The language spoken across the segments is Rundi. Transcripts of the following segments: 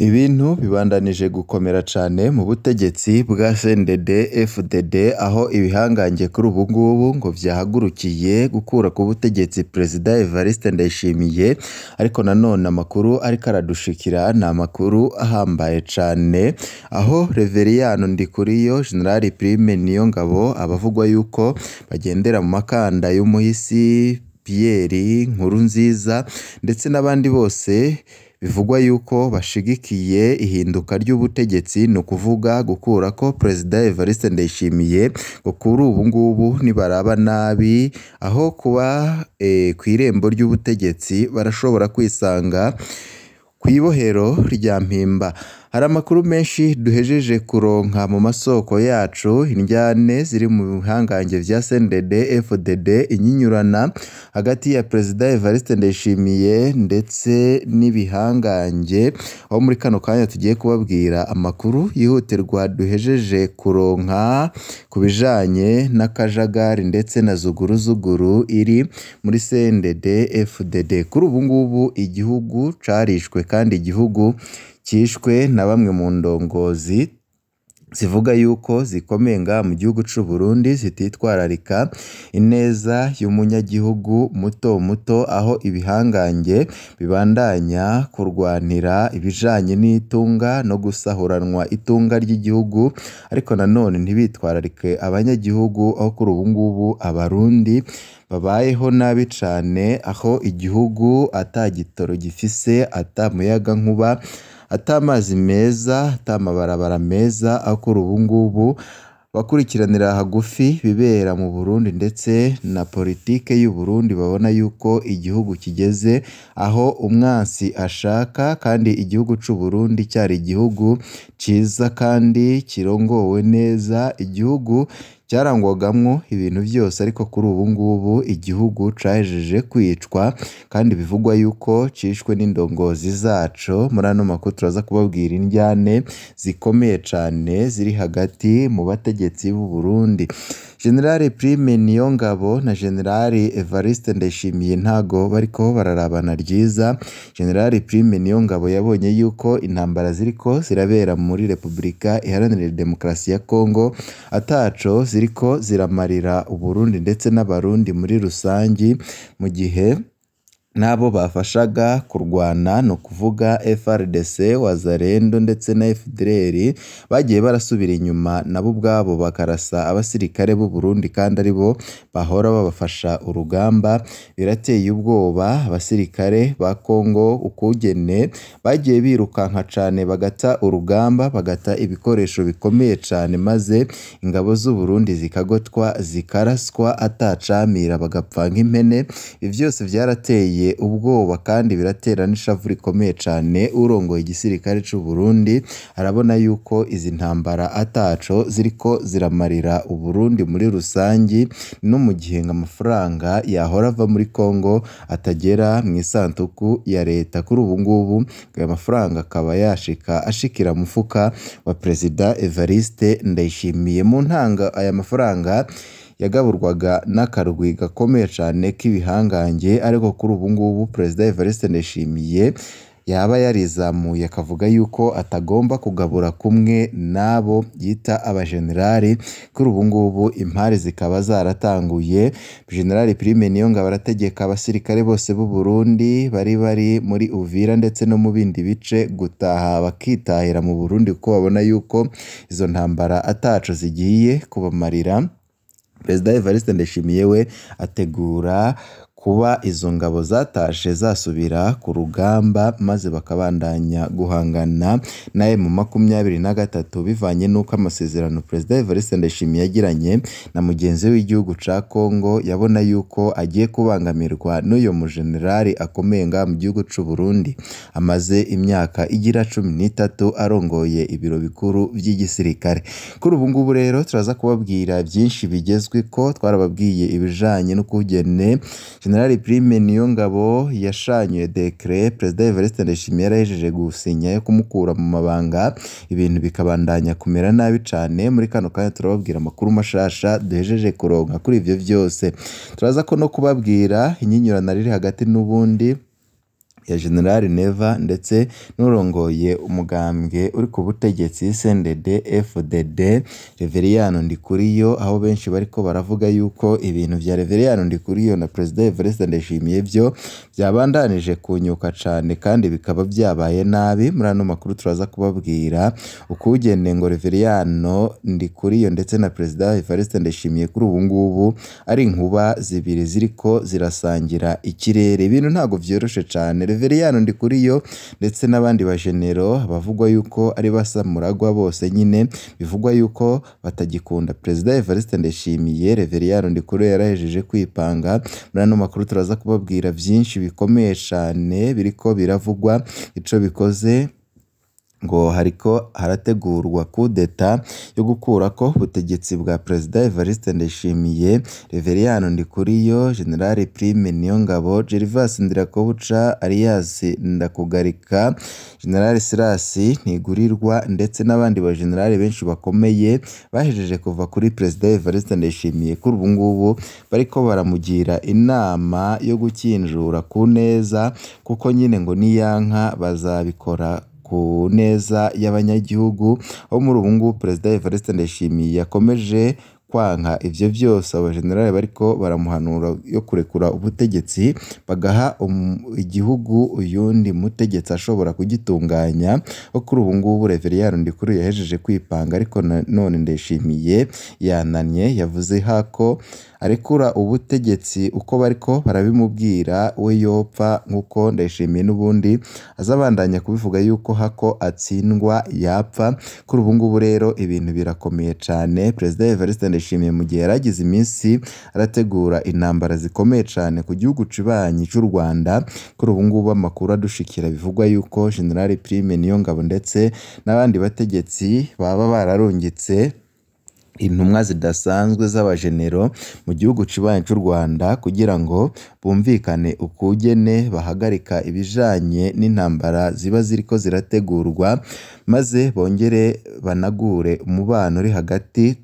Ibintu bibandanije gukomera cane mu butegetsi bwa CNDD FDD aho ibihangange kuri ubu ngubu ngo vyahagurukiye gukura ku butegetsi Perezida Evariste Ndayishimiye, ariko nanone amakuru ariko aradushikira ni amakuru ahambaye cane, aho Reveriyano Ndikuriyo, General Prime Niyongabo abavugwa yuko bagendera mu makanda y'umuhisi Pierre Nkurunziza ndetse n'abandi bose bivugwa yuko bashigikiye ihinduka ry'ubutegetsi, ni ukuvuga gukurako Perezida Evariste Ndayishimiye ngo kuri ubu ngubu nibaraba nabi aho kuba kw'irembo ry'ubutegetsi barashobora kwisanga kw'ibohero rya Mpimba. Hari amakuru menshi duhejeje kuronka mu masoko yacu, indyane ziri mu bihangange vya CNDD FDD, inyinyurana hagati ya Perezida Evariste Ndayishimiye ndetse n'ibihangange, aho muri kano kanya tugiye kubabwira amakuru yihutirwa duhejeje kuronka ku bijanye n'akajagari ndetse na zuguruzuguru iri muri CNDD FDD. Kuri ubu ngubu igihugu carishwe kandi igihugu cishwe na bamwe mu ndongozi zivuga yuko zikomeye ngaha mu gihugu c'u Burundi, zititwararika ineza y'umunyagihugu muto muto, aho ibihangange bibandanya kurwanira ibijanye n'itunga no gusahuranwa itunga ry'igihugu, ariko nanone ntibitwararike abanyagihugu, aho kuri ubu ngubu abarundi babayeho nabi cane, aho igihugu ata gitoro gifise, ata muyaga nkuba, ata amazi meza, ata amabarabara meza, aho kuri ubu ngubu bakurikiranira hagufi bibera mu Burundi ndetse na politike y'u Burundi babona yuko igihugu kigeze aho umwansi ashaka, kandi igihugu c'u Burundi cyari igihugu ciza kandi kirongowe neza, igihugu cyarangwagamwo ibintu byose, ariko kuri ubu ngubu igihugu cahejeje kwicwa kandi bivugwa yuko cishwe n'indongozi zaco. Muri ano makuru turaza kubabwira indyane zikomeye cane ziri hagati mu bategetsi b'u Burundi. General Prime Niyongabo na General Evariste Ndayishimiye ntago bariko bararabana ryiza. General Prime Niyongabo yabonye yuko intambara ziriko zirabera muri Repubulika Iharanira Demokarasi ya Kongo ataco ziriko ziramarira Uburundi ndetse n'abarundi muri rusangi, mu gihe nabo bafashaga kurwana, no kuvuga FRDC, Wazalendo ndetse na FDLR bagiye barasubira inyuma nabo ubwabo bakarasa abasirikare b'u Burundi, kandi aribo bahora babafasha urugamba. Birateye ubwoba abasirikare ba Kongo ukugene bagiye birukanka cane bagata urugamba, bagata ibikoresho bikomeye cane, maze ingabo z'u Burundi zikagotwa zikaraswa atacamira bagapfa nk'impene. Ibi vyose vyarateye ubwoba kandi biratera n'ishavu rikomeye cane urongoye igisirikare c'u Burundi, arabona yuko izi ntambara ataco ziriko ziramarira u Burundi muri rusangi, no mu gihe amafaranga yahora ava muri Kongo atagera mu isanduku ya leta. Kuri ubu ngubu aya mafaranga akaba ashikira mufuka wa Perezida Evariste Ndayishimiye. Mu ntanga aya mafaranga yagaburwaga n'akarwi gakomeye cane k'ibihangange, ariko kuri ubu ngubu Perezida Evariste Ndayishimiye yaba yarizamuye akavuga yuko atagomba kugabura kumwe nabo yita abajenerali. Kuri ubu ngubu impari zikaba zaratanguye. General Prime Niyongabo arategeka abasirikare bose b'u Burundi bari muri Uvira ndetse no mu bindi bice gutaha bakitahira mu Burundi, kuko babona yuko izo ntambara ataco zigiye kubamarira. Perezida Evariste Ndayishimiye we ategura kuba izo ngabo zatashe zasubira ku rugamba, maze bakabandanya guhangana na M23 bivanye n'uko amasezerano Perezida Evariste Ndayishimiye yagiranye na mugenzi w'igihugu ca Kongo yabona yuko agiye kubangamirwa n'uyo mujenerali akomeye ngaha mu gihugu c'u Burundi, amaze imyaka igira 13 arongoye ibiro bikuru vy'igisirikare. Kuri ubu ngubu rero turaza kubabwira byinshi bigezwe ko twarababwiye ibijanye no kugene General Prime Niyongabo yashanyuye decret Perezida Evariste Ndayishimiye yarahejeje gusinya yo kumukura mu mabanga, ibintu bikabandanya kumera nabi cane. Muri kano kanya turababwira amakuru mashasha duhejeje kuronka kuri ivyo vyose. Turaza ko no kubabwira inyinyurana riri hagati n'ubundi ya General Neva ndetse n'urongoye umugambwe uri ku butegetsi CNDD FDD Reveriyano Ndikuriyo, aho benshi bariko baravuga yuko ibintu vya Reveriyano Ndikuriyo na President Evariste Ndayishimiye byo byabandanije kunyuka cane kandi bikaba byabaye nabi. Muri ano makuru turaza kubabwira ukugene ngo Reveriyano Ndikuriyo ndetse na President Evariste Ndayishimiye kuri ubu ngubu ari inkuba zibiri ziriko zirasangira ikirere. Ibintu ntago vyoroshe cane. Reveriyano Ndikuriyo ndetse n'abandi bajenero bavugwa yuko ari basamuragwa bose nyine bivugwa yuko batagikunda President Evariste Ndayishimiye. Reveriyano Ndikuriyo yarahejeje kwipanga. Muri ano makuru turaza kubabwira vyinshi bikomeye cane biriko biravugwa ico bikoze ngo hariko harategurwa kudeta yo gukurako ubutegetsi bwa President Evariste Ndayishimiye. Reveriyano Ndikuriyo, General Prime Niyongabo, Gervas Ndirakobuca alias Ndakugarika, General Silas Ntigurirwa ndetse n'abandi ba general benshi bakomeye bahejeje kuva kuri President Evariste Ndayishimiye kuri ubu ngubu bariko baramugira inama yo gukinjura ku neza, kuko nyine ngo niyanka bazabikora ku neza y'abanyagihugu. Aho muri ubu ngubu President Evariste Ndayishimiye yakomeje kwanka ivyo vyose abajenerali bariko baramuhanura yo kurekura ubutegetsi bagaha igihugu uyundi mutegetsi ashobora kugitunganya. Kuri ubu ngubu Reveriyano Ndikuriyo yahejeje kwipanga, ariko none Ndayishimiye yananye yavuze hako arekura ubutegetsi uko bariko barabimubwira we yopfa, nkuko Ndayishimiye n'ubundi azabandanya kubivuga yuko hako atsindwa yapfa. Kuri ubu ngubu rero ibintu birakomeye cane. President Evariste Ndayishimiye mu gihe yaragize iminsi arategura intambara zikomeye cane ku gihugu cibanyi cy'u Rwanda. Kuri ubu ngubu amakuru adushikira bivugwa yuko General Prime Niyongabo ndetse n'abandi bategetsi baba bararungitse intumwa zidasanzwe z'abajenero mu gihugu cibanyi cy'u Rwanda kugira ngo bumvikane ukugene bahagarika ibijanye n'intambara ziba ziriko zirategurwa, maze bongere banagure umubano uri hagati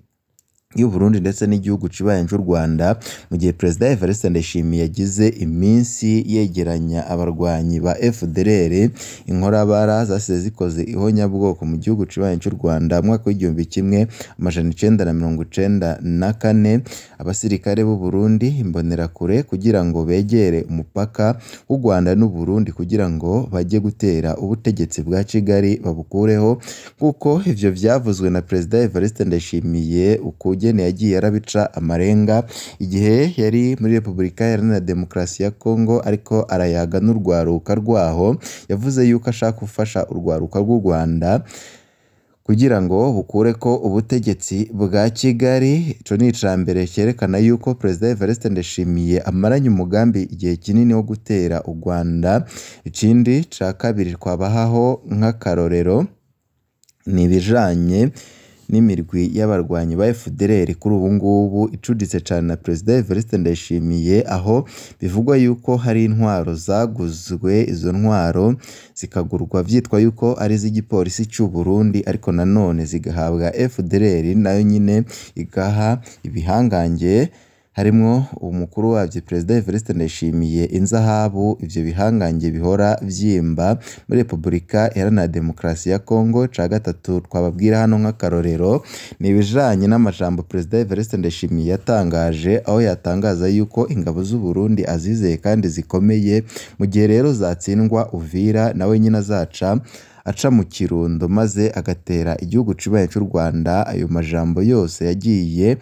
y'u Burundi ndetse n'igihugu cibanyi cy'u Rwanda. Mu gihe President Evariste Ndayishimiye yagize iminsi yegeranya abarwanyi ba FDLR, inkorabara zasize zikoze ihonyabwoko mu gihugu cibanyi cy'u Rwanda mwaka w'igihumbi kimwe amajana 1994, abasirikare b'u Burundi imbonerakure kugira ngo begere umupaka w'u Rwanda n'u Burundi kugira ngo bajye gutera ubutegetsi bwa Kigali babukureho, kuko ivyo vyavuzwe na President Evariste Ndayishimiye ukugene yagiye arabica amarenga igihe yari muri Repubulika Iharanira Demokarasi ya Kongo ariko arayaga n'urwaruka rwaho. Yavuze yuko ashaka gufasha urwaruka rw'u Rwanda kugira ngo bukureko ubutegetsi bwa Kigali. Ico ni icambere cyerekana yuko President Evariste Ndayishimiye amaranye umugambi igihe kinini wo gutera u Rwanda. Ikindi ca kabiri twabahaho nk'akarorero ni ibijanye n'imirwi y'abarwanyi ba FDLR kuri ubu ngubu icuditse cyane na President Evariste Ndayishimiye, aho bivugwa yuko hari intwaro zaguzwe. Izo ntwaro zikagurwa vyitwa yuko ari iz'igipolisi cy'u Burundi, ariko nanone zigahabwa FDLR nayo nyine igaha ibihangange harimwo umukuru wavyo President Evariste Ndayishimiye inzahabu. Ivyo bihangange bihora vyimba muri Repubulika Iharanira Demokarasi ya Kongo. Ca gatatu twababwira hano nk'akarorero ni ibijanye n'amajambo President Evariste Ndayishimiye yatangaje, aho yatangaza yuko ingabo z'u Burundi azizeye kandi zikomeye. Mu gihe rero zatsindwa Uvira nawe nyine azaca mu Kirundo maze agatera igihugu cibanyi cy'u Rwanda. Ayo majambo yose yagiye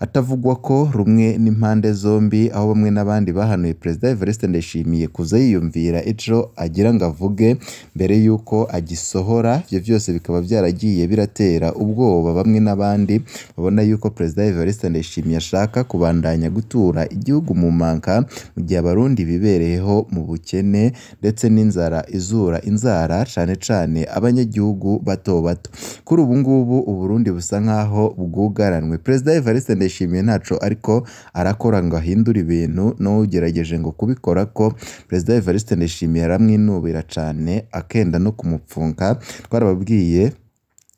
atavugwa ko rumwe n'impande zombi, aho bamwe n'abandi bahanuye President Evariste Ndayishimiye kuza yiyumvira ico agira ngo avuge mbere yuko agisohora. Ivyo vyose bikaba byaragiye biratera ubwoba bamwe n'abandi babona yuko President Evariste Ndayishimiye ashaka kubandanya gutura igihugu mu manka, mu gihe abarundi bibereyeho mu bukene ndetse n'inzara izura inzara, cane cane abanyagihugu bato bato. Kuri ubu ngubu u Burundi busa nkaho bwugaranwe. President Evariste Ndayishimiye ntaco ariko arakora ngo ahindura ibintu, no ugerageje ngo kubikora ko President Evariste Ndayishimiye aramwinubira cane akenda no kumupfunka. Twarababwiye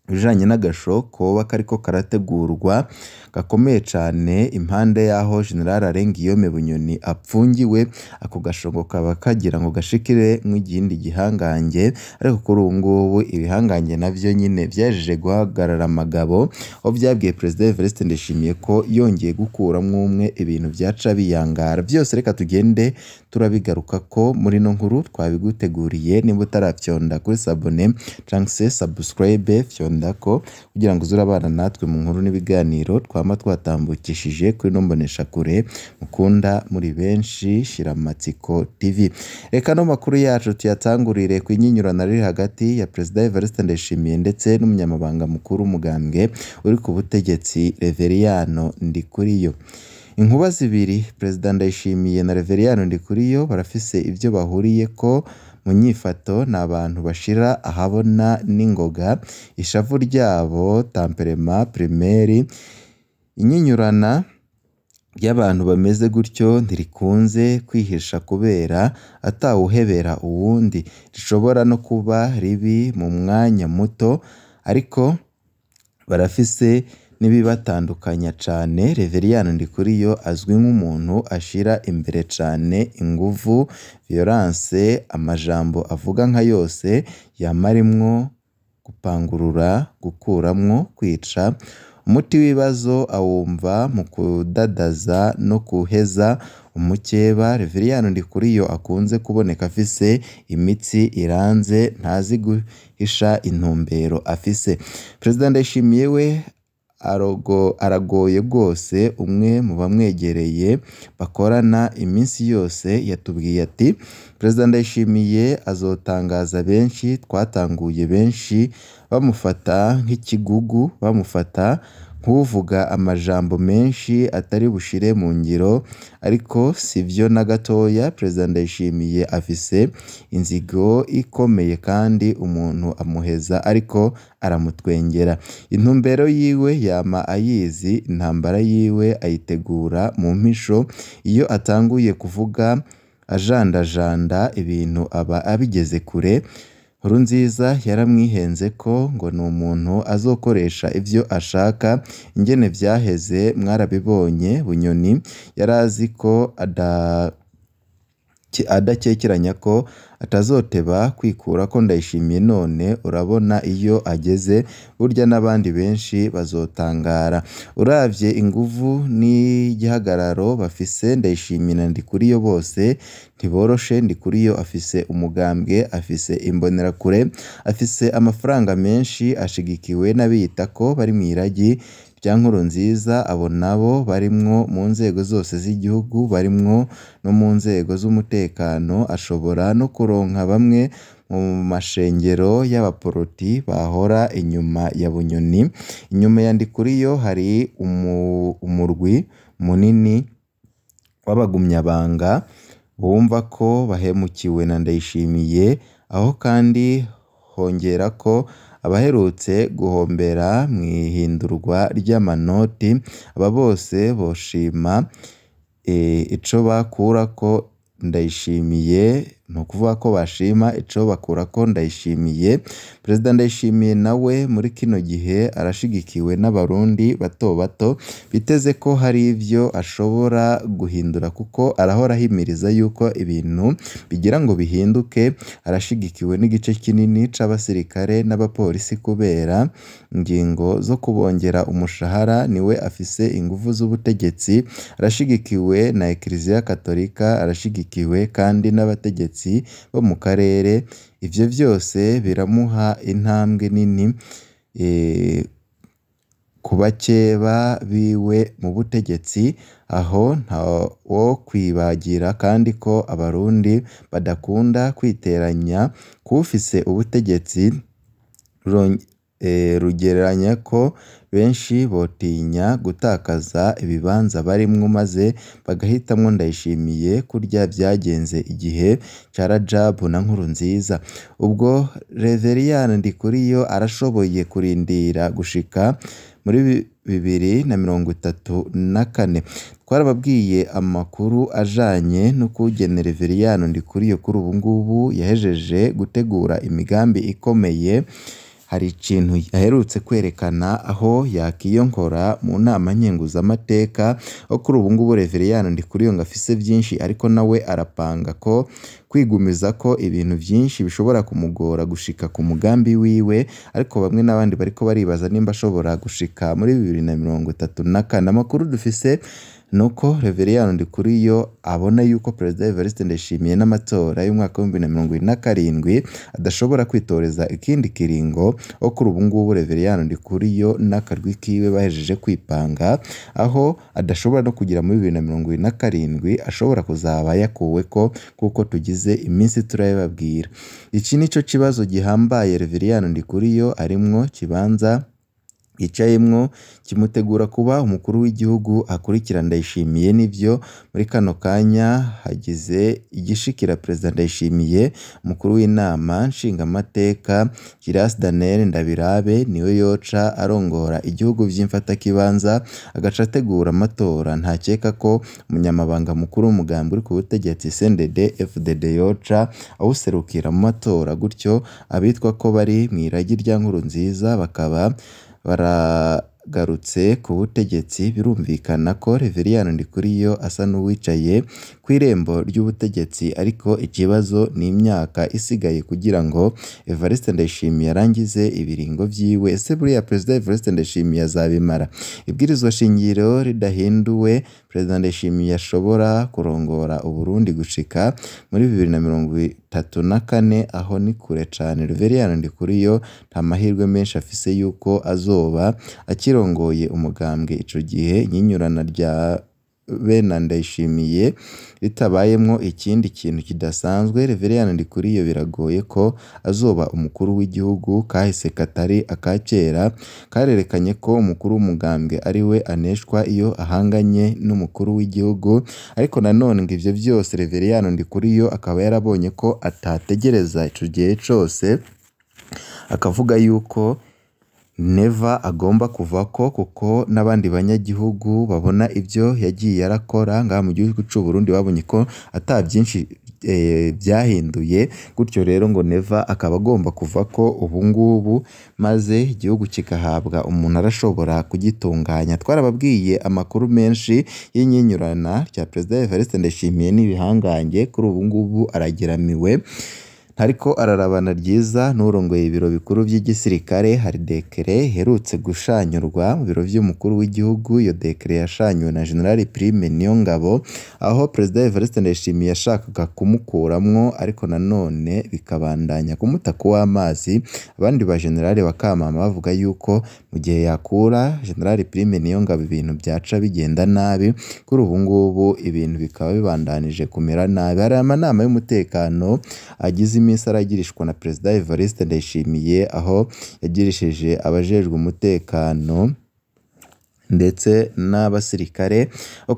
ibijanye n'agasho koba kariko karategurwa gakomeye cane impande yaho General Arengiyome Bunyoni apfungiwe. Ako gasho ngo kaba kagira ngo gashikire nk'igindi gihangange, ariko kuri ubu ngubu ibihangange navyo nyine vyajeje guhagarara amagabo, aho vyabwiye President Evariste Ndayishimiye ko yongeye gukuramwo umwe ibintu vyaca biyangara. Vyose reka tugende turabigaruka ko muri no nkuru twabiguteguriye. Niba utaravyonda kuri sabone canke se subscribe fyondako kugira ngo uzurabana natwe mu nkuru n'ibiganiro twama twatambukishije kuri no mbonesha kure mukunda muri benshi Shiramatsiko TV. Reka no makuru yacu tuyatangurire ku inyinyurana riri hagati ya President Evariste Ndayishimiye ndetse n'umunyamabanga mukuru umugambwe uri ku butegetsi Reveriyano Ndikuriyo. Inkuba zibiri President Ndayishimiye na Reveriyano Ndikuriyo barafise ivyo bahuriyeko mu nyifato, n'abantu bashira ahabona n'ingoga ishavu ryabo temperament primaire. Inyinyurana y'abantu bameze gutyo ntirikunze kwihisha kubera atawuhebera uwundi, rishobora no kuba ribi mu mwanya muto, ariko barafise n'ibibatandukanya cane. Reveriyano Ndikuriyo azwi nk'umuntu ashira imbere cane inguvu, violence, amajambo avuga nka yose yamarimwo gupangurura, gukuramwo, kwica. Umuti w'ibibazo awumva mu kudadaza no kuheza umukeba. Reveriyano Ndikuriyo akunze kuboneka afise imitsi iranze, ntazi guhisha intumbero afise. President Ndayishimiye we aragoye rwose. Umwe mu bamwegereye bakorana iminsi yose yatubwiye ati President Ndayishimiye azotangaza benshi, twatanguye benshi bamufata nk'ikigugu, bamufata nk'uvuga amajambo menshi atari bushire mu ngiro, ariko sivyo na gatoya. President Ndayishimiye afise inzigo ikomeye kandi umuntu amuheza ariko aramutwengera. Intumbero yiwe yama ayizi, intambara yiwe ayitegura mu mpisho. Iyo atanguye kuvuga ajandajanda ibintu aba abigeze kure. Nkurunziza yaramwihenze ko ngo ni umuntu azokoresha ivyo ashaka. Ingene vyaheze mwarabibonye. Bunyoni yarazi ko adakekeranya ko atazoteba kwikura ko Ndayishimiye, none urabona iyo ageze burya n'abandi benshi bazotangara. Uravye inguvu n'igihagararo bafise Ndayishimiye na Ndikuriyo bose ntiboroshe. Ndikuriyo afise umugambwe, afise imbonerakure, afise amafaranga menshi, ashigikiwe n'abiyita ko bari mw'iragi rya Nkurunziza. Abo nabo barimwo mu nzego zose z'igihugu, barimwo no mu nzego z'umutekano. Ashobora no kuronka bamwe mu mashengero y'abaporoti bahora inyuma ya Bunyoni. Inyuma ya Ndikuriyo hari umurwi munini w'abagumyabanga bumva ko bahemukiwe na Ndayishimiye, aho kandi hongera ko abaherutse guhombera mw'ihindurwa ry'amanoti. Aba bose boshima ico bakurako Ndayishimiye, no kuvuga ko bashima ico bakurako Ndayishimiye. President Ndayishimiye nawe muri kino gihe arashigikiwe n'abarundi bato bato, biteze ko hari ivyo ashobora guhindura kuko arahora ahimiriza yuko ibintu bigira ngo bihinduke. Arashigikiwe n'igice kinini c'abasirikare n'abapolisi kubera ingingo zo kubongera umushahara. Niwe afise inguvu z'ubutegetsi. Arashigikiwe na Eklezia Katolika, arashigikiwe kandi n'abategetsi bo mu karere. Ivyo vyose biramuha intambwe nini ku bakeba biwe mu butegetsi, aho ntawo kwibagira kandi ko abarundi badakunda kwiteranya kufise ubutegetsi. Rugereranya ko benshi botinya gutakaza ibibanza barimwo maze bagahitamwo Ndayishimiye kurya vyagenze igihe ca Rajabu na Nkurunziza. Ubwo Reveriyano Ndikuriyo arashoboye kurindira gushika muri 2034. Twarababwiye amakuru ajanye no kugenera Reveriyano Ndikuriyo kuri ubu ngubu yahejeje gutegura imigambi ikomeye hari ikintu aherutse kwerekana aho yakiyonkora mu nama nkenguzamateka aho kuri ubu ngubu Reveriyani Ndikuriyo ngo afise byinshi ariko nawe arapanga ko kwigumiza ko ibintu byinshi bishobora kumugora gushika ku mugambi wiwe, ariko bamwe n'abandi bariko baribaza nimba ashobora gushika muri 2034. Amakuru dufise nuko Reveriyani Ndikuriyo abona yuko Perezida Evariste Ndayishimiye n'amatora y'umwaka wa 2027 adashobora kwitoreza ikindi kiringo, aho kuri ubu ngubu Reveriyani Ndikuriyo n'akarwi kiwe bahejeje kwipanga, aho adashobora no kugira muri 2027 ashobora kuzaba yakuweko kuko tugize iminsi turabibabwira. Iki nico kibazo gihambaye Reveriyani Ndikuriyo arimwo kibanza yicayemwo kimutegura kuba umukuru w'igihugu akurikira Ndayishimiye. Nivyo muri kano kanya hagize igishikira Perezida Ndayishimiye, umukuru w'inama nshingamateka Giras Daniel Ndabirabe niwe yoca arongora igihugu vy'imfatakibanza agaca ategura amatora. Ntakeka ko umunyamabanga mukuru w'umugambi uri ku butegetsi CNDD FDD yoca awuserukira mu matora, gutyo abitwa ko bari mw'iragi rya Nkurunziza bakaba baragarutse ku butegetsi. Birumvikana ko Reveriyani Ndikuriyo asa n'uwicaye ku irembo ry'ubutegetsi, ariko ikibazo ni imyaka isigaye kugira ngo Evariste Ndayishimiye arangize ibiringo vyiwe. Ese buriya Perezida Evariste Ndayishimiye azabimara? Ibwirizwa shingiro ridahinduwe, Perezida Ndayishimiye ashobora kurongora Uburundi gushika muri 2034, aho ni kure cane. Reveriyani Ndikuriyo nta mahirwe menshi afise yuko azoba akirongoye umugambwe ico gihe nyinyurana rya bene Ndayishimiye ritabayemwo ikindi kintu kidasanzwe. Reveriyani Ndikuriyo biragoye ko azoba umukuru w'igihugu. Kahise katari akakera karerekanye ko umukuru w'umugambwe ari we aneshwa iyo ahanganye n'umukuru w'igihugu, ariko nanone ngo ivyo vyose Reveriyani Ndikuriyo akaba yarabonye ko atategereza ico gihe cose, akavuga yuko Neva agomba kuvako kuko n'abandi banyagihugu babona ivyo yagiye arakora ngaha mu gihugu c'u Burundi, babonye ko ata byinshi byahinduye, gutyo rero ngo Neva akaba agomba kuvako ubu ngubu, maze igihugu kikahabwa umuntu arashobora kugitunganya. Twarababwiye amakuru menshi y'inyinyurana rya Perezida Evariste Ndayishimiye n'ibihangange, kuri ubu ngubu arageramiwe ariko ararabana ryiza n'urongoye ibiro bikuru by'igisirikare. Hari dekere herutse gushanyurwa mu biro vy'umukuru w'igihugu. Iyo dekere yashanywe na General Prime Niyongabo, aho Perezida Evariste Ndayishimiye yashakaga kumukuramwo, ariko nanone bikabandanya kumuta kuw'amazi. Abandi ba generale bakamama bavuga yuko mu gihe yakura General Prime Niyongabo ibintu byaca bigenda nabi. Kuri ubu ngubu ibintu bikaba bibandanije kumera nabi. Hari amanama y'umutekano agize iminsi aragirishwa na Perezida Evariste Ndayishimiye, aho yagirishije abajejwe umutekano ndetse n'abasirikare.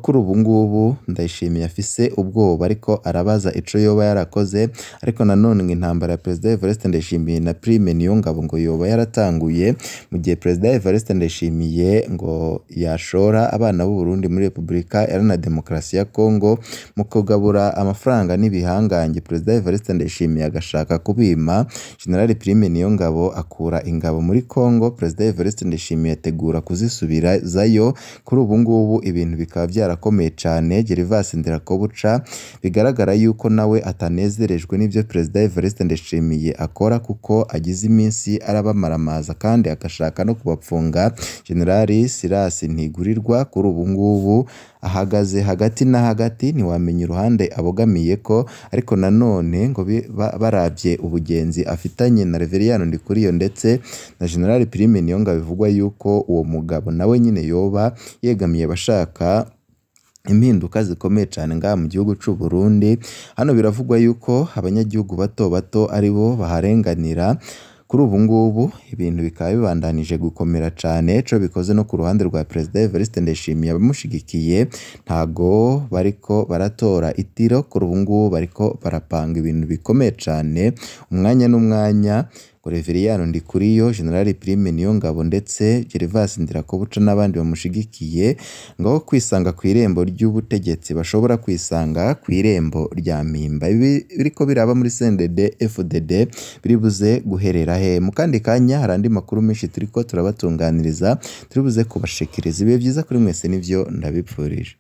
Kuri ubu ngubu Ndayishimiye afise ubwoba, ariko arabaza ico yoba yarakoze. Ariko nanone ngo intambara ya Perezida Evariste Ndayishimiye na Prime Niyongabo ngo yoba yaratanguye mu gihe Perezida Evariste Ndayishimiye ngo yashora abana b'u Burundi muri Repubulika Iharanira Demokarasi ya Kongo mu kugabura amafaranga n'ibihangange. Perezida Evariste Ndayishimiye agashaka kubima. General Prime Niyongabo akura ingabo muri Kongo. Perezida Evariste Ndayishimiye ategura kuzisubira zayo. Kuri ubu ngubu ibintu bikaba byarakomeye cyane. Gervas Ndirakobuca bigaragara yuko nawe atanezerejwe n'ivyo Perezida Evariste Ndayishimiye akora, kuko agize iminsi arabamaramaza kandi agashaka no kubapfunga. General Silas Ntigurirwa kuri ubu ngubu ahagaze hagati na hagati, ntiwamenya uruhande abogamiye ko, ariko nanone ngo baravye ubugenzi afitanye na Reveriyani Ndikuriyo ndetse na General Prime Niyongabo, bivugwa yuko uwo mugabo nawe nyine yoba yegamiye abashaka impinduka zikomeye cyane ngaha mu gihugu c'u Burundi. Hano biravugwa yuko abanyagihugu bato bato aribo baharenganira. Kuri ubu ngubu ibintu bikaba bibandanije gukomera cyane. Co bikoze no ku ruhande rwa Perezida Evariste Ndayishimiye, abamushigikiye ntago bariko baratora itiro. Kuri ubu ngubu bariko barapanga ibintu bikomeye cyane. Umwanya n'umwanya ngo Reveriyano Ndikuriyo, General Prime Niyongabo ndetse Gervas Ndirakobuca n'abandi bamushigikiye ngo aho kwisanga ku irembo ry'ubutegetsi bashobora kwisanga ku irembo rya mpimba. Ibi biriko biraba muri CNDD FDD biribuze guherera he? Mu kandi kanya hari andi makuru menshi turiko turabatunganiriza turibuze kubashikiriza. Ibihe byiza kuri mwese nivyo ndabipfurije.